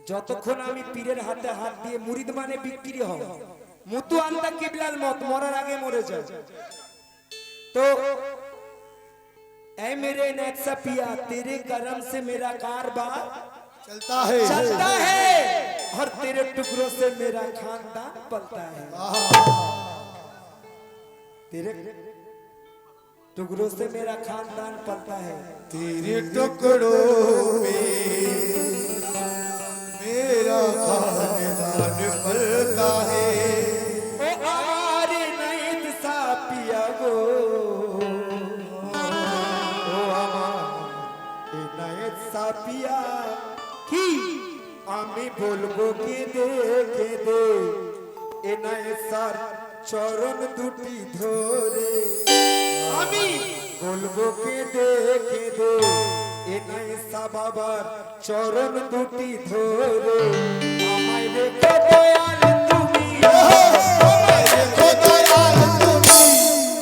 যতক্ষণ আমি পীরের হাতে হাত দিয়ে মুরিদ মানে বিক্রি হব মুতু আন্দা কিবলাল মত মরার আগে মরে যায় तो ऐ मेरे नेक्सा पिया तेरे करम से मेरा कारोबार चलता है और तेरे टुकड़ों से मेरा खानदान पलता है तेरे टुकड़ों से मेरा खानदान पलता है तेरे टुकड़ों में मेरा खानदान पलता है ओ आरे नैत सा पिया गो ओ आमारे नैत सा पिया की आमी बोलबो के दे ए नैत सार चरण दुटी धरे आमी बोलबो के दे ए नैसा बाबार चरण दुटी धरे আমায় রেখো দয়াল তুমি আমায় রেখো দয়াল তুমি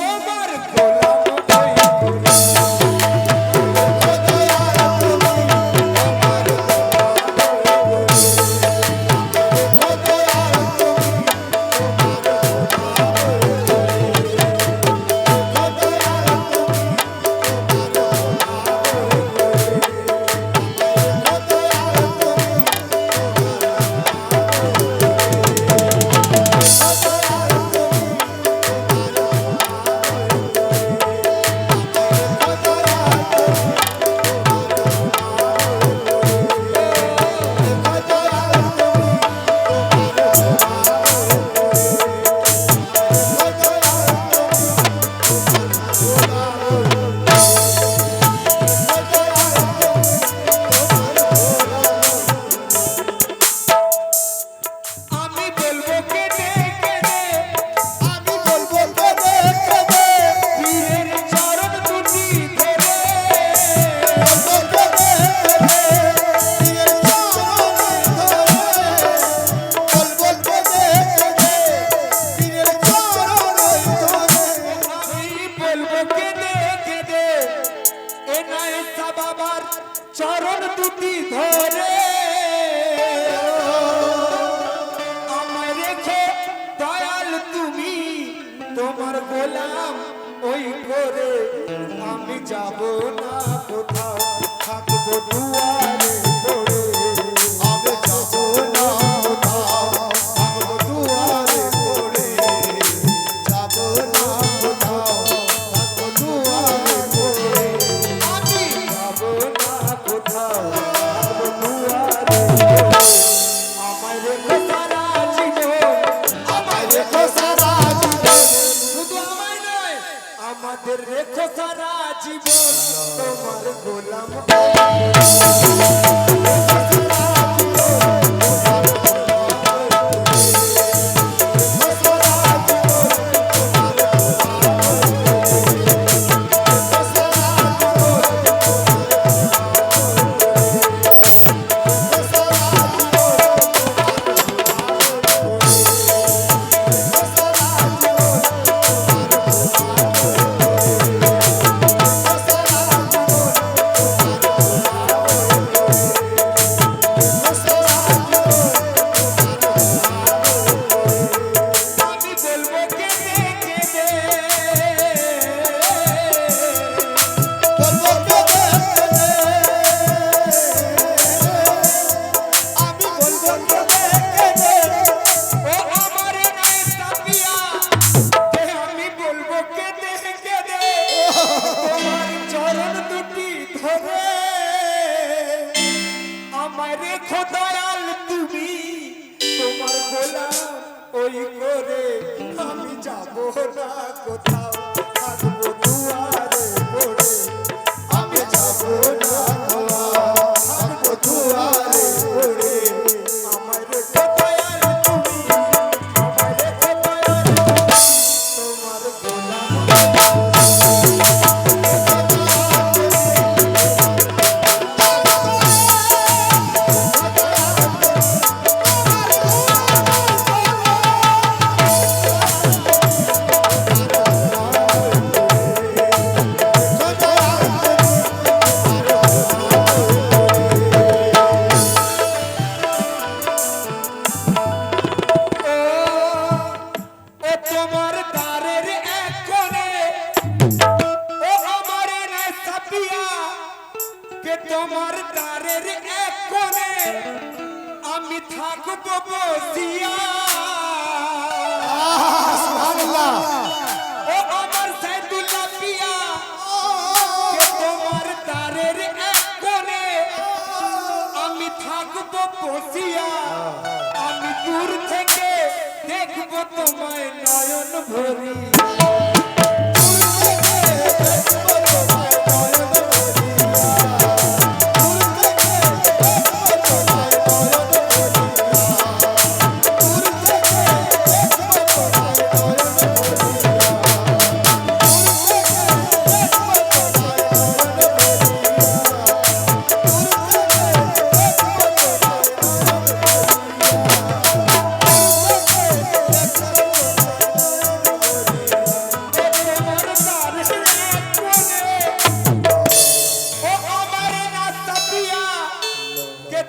তোমার গোলাম হই চরণ দুটি ধরে আমায় রেখে দয়াল তুমি তোমার গোলাম ওই ঘরে আমি যাব না কোথাও থাকবো দুয়ারে পড়ে আমি যাব না কোথাও থাকবো দুয়ারে পড়ে যাব না কোথাও থাকবো দুয়ারে পড়ে আমি যাব না কোথাও থাকবো দুয়ারে পড়ে আমায় রেখে সারা জীবন আমায় রেখো সারা জীবন শুধু আমায় নয় আমাদের রেখো সারা জীবন তোমার গোলাম দয়াল তুমি তোমার গোলাম ওই করে আমি যাব না কোথাও থাকবো দুয়ারে পড়ে আমি যাব না কোথাও থাকবো দুয়ারে পড়ে আমায় রেখো দয়াল তুমি আমায় রেখো দয়াল তোমার গোলাম তোমার দ্বারের এক কোণে আমি থাকবো বসিয়া সুবহানাল্লাহ ও আমার সাইদুল্লাহ পিয়া কে তোমার দ্বারের এক কোণে আমি থাকবো বসিয়া আমি দূর থেকে দেখবো তোমায় নয়ন ভরি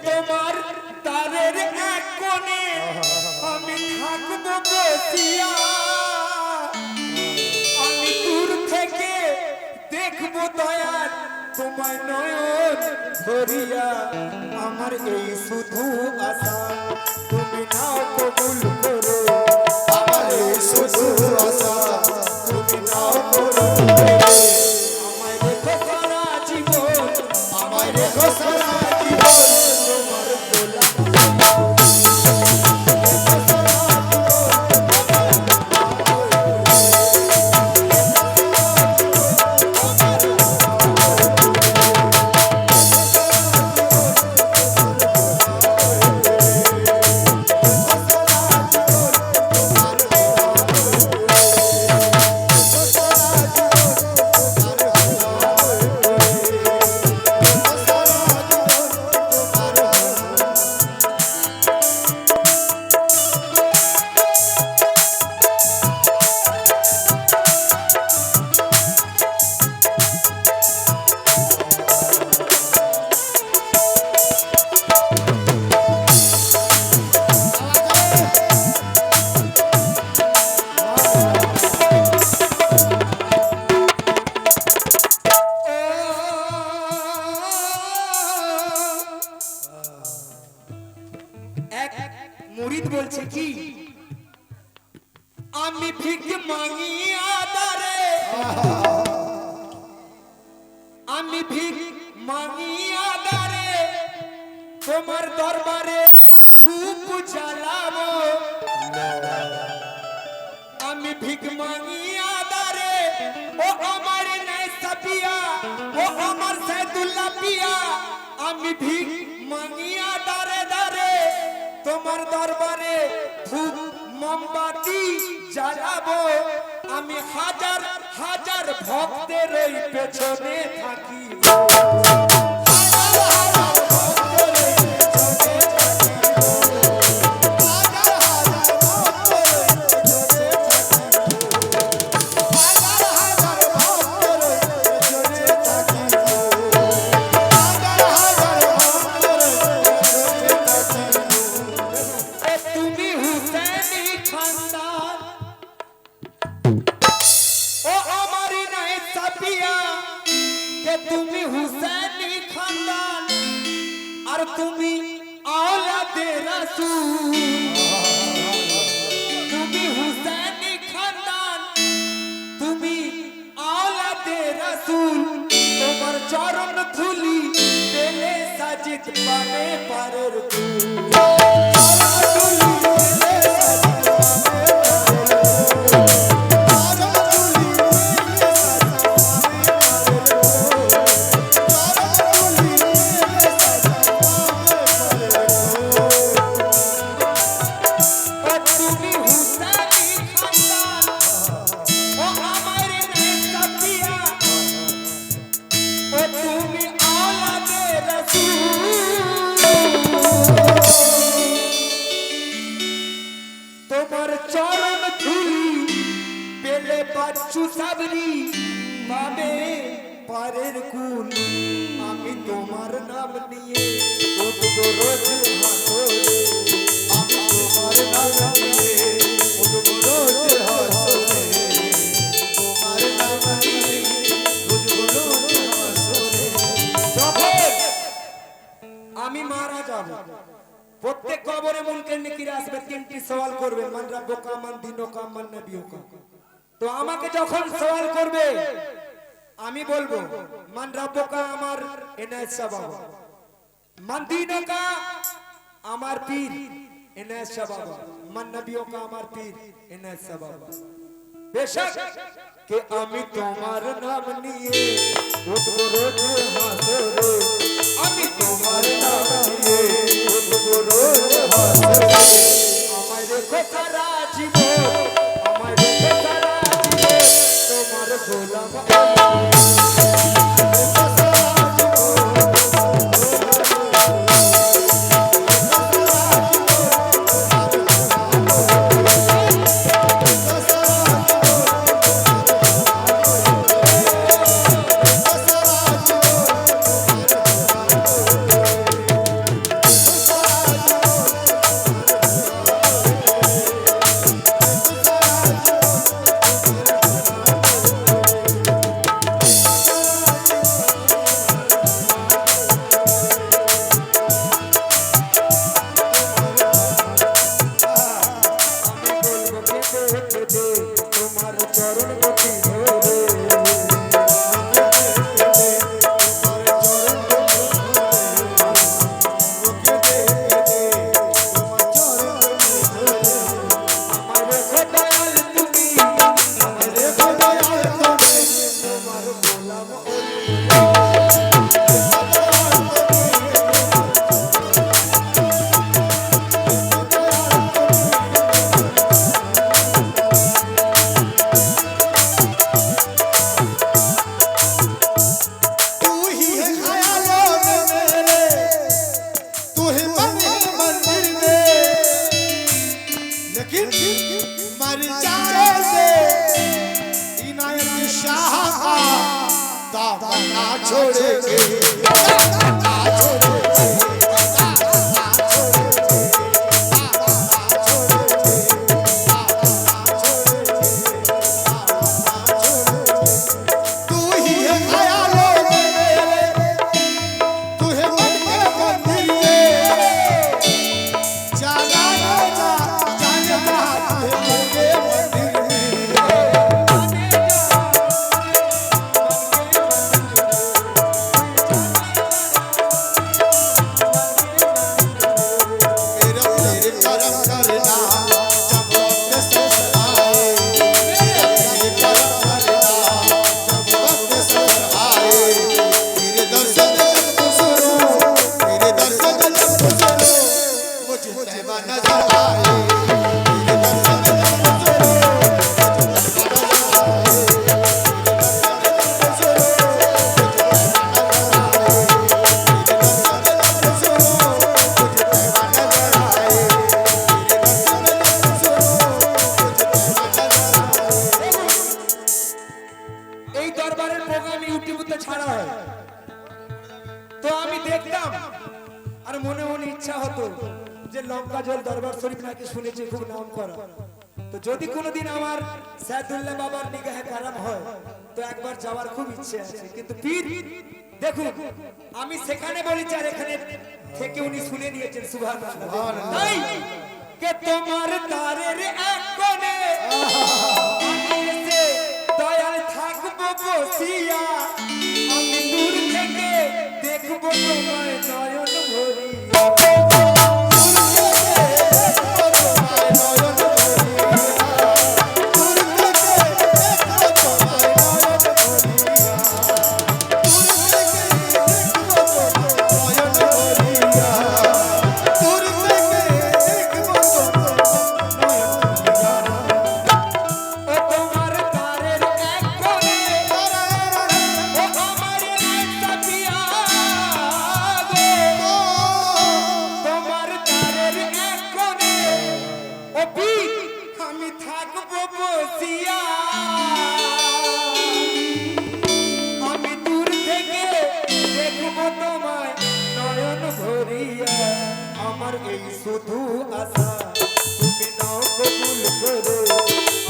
তোমার তারের এক কোণে আমি থাকবো বসিয়া আমি দূর থেকে দেখবো দয়াল তোমায় নয়ন ভরিয়া আমার এই শুধু আশা তুমি নাও কবুল করো আমার এই শুধু আশা তুমি নাও করো আমায় রেখো সারা জীবন আমায় রেখো সারা জীবন তোমার গোলাপ এক মুরিদ বলছে কি আমি ভিক মাগি আদারে আমি ভিক মাগি আদারে তোমার দরবারে ধূপ জ্বালাবো আমি ভিক মাগি আদারে ও আমার নাই সাপিয়া ও আমার সাইদুল্লাহ পিয়া আমি ভিক মাগি আদারে দারে তোমার দরবারে ধূপ মোমবাতি জ্বালাবো আমি হাজার হাজার ভক্তের এই পেছনে থাকি তুমি হুসেনি খানদান ও আমারি নাই সাপিয়া কে তুমি হুসেনি খানদান আর তুমি আওলাদে রাসূল তুমি হুসেনি খানদান তুমি আওলাদে রাসূল তোমার চরণ ধুলি পেলে সাজিদ পানে পারের তুমি হুসেনি খানদান ও আমার নাই সাপিয়া ও তুমি আওলাদে রাসূল তোমার চরণ ধুলি পেলে বাচ্চু সাবরি পাবে পারের কুল আমি তোমার নাম নিয়ে উঠবো রোজ হাসরে আমি তোমার নাম নিয়ে উঠবো রোজ হাসরে তোমার নাম নিয়ে উঠবো রোজ হাসরে যখন আমি মারা যাব প্রত্যেক কবরে মুনকার নেকির আসবে তিনটি সওয়াল করবে মান রাব্বুকা মান দীনুকা মান নবিয়ুকা তো আমাকে যখন সওয়াল করবে আমি বলবো মান রাব্বুকা আমার এনায়েত শাহ বাবা মান দীনুকা আমার পীর এনায়েত শাহ বাবা মান নবিয়ুকা আমার পীর এনায়েত শাহ বাবা বেশক কে আমি তোমার নাম নিয়ে উঠবো রোজ হাসরে আমি তোমার নাম নিয়ে উঠবো রোজ হাসরে আমায় রেখো সারা জীবন আমায় রেখো সারা জীবন তোমার গোলাম मर जाए इनायत शाह का दामना छोड़ेंगे दरबार शरीफ नाকি শুনেছি খুব নাম করা তো যদি কোনোদিন আমার সাইদুল্লাহ বাবার নিগাহে কারাম হয় তো একবার যাওয়ার খুব ইচ্ছে আছে কিন্তু পীর দেখুন আমি সেখানে বলেছি আর এখানে থেকে উনি শুনে নিয়েছেন সুবহানাল্লাহ তাই কে তোমার তারের এক কোণে আমি এসে দয়াল থাকবো বসিয়া আমি দূর থেকে দেখবো তোমায় নয়ন ভরিয়া শুধু আশা তুমি নাও কবুল করো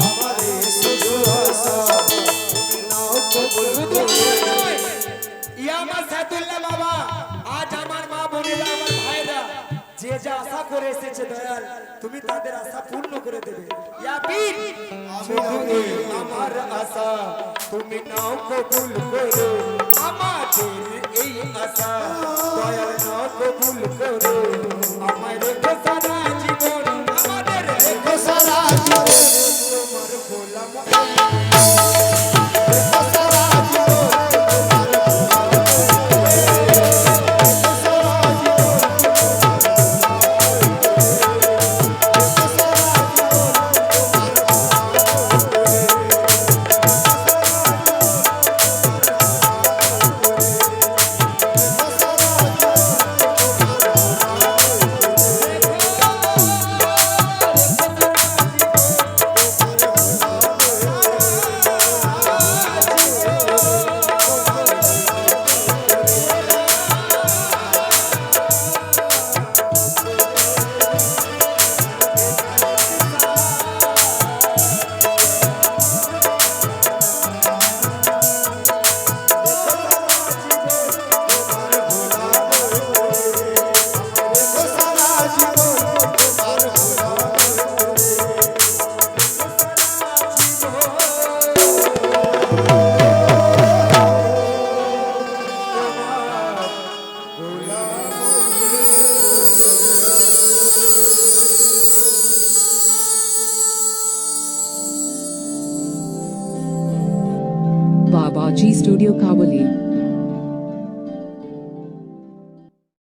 আমার শুধু আশা তুমি নাও কবুল করো ইয়া আমার সাইদুল্লাহ বাবা আজ আমার মা বোনেরা যে যা আশা করে এসেছে দয়াল তুমি তাদের আশা পূর্ণ করে দেবে ইয়া পীর শুধু এই আমার আশা তুমি নাও কবুল করো আমাদের এই আশা দয়াল নাও কবুল করো আমায় রেখো সারা জীবন আমাদের রেখো সারা জীবন তোমার গোলাম সারা জীবন Babaji Studio Kavali.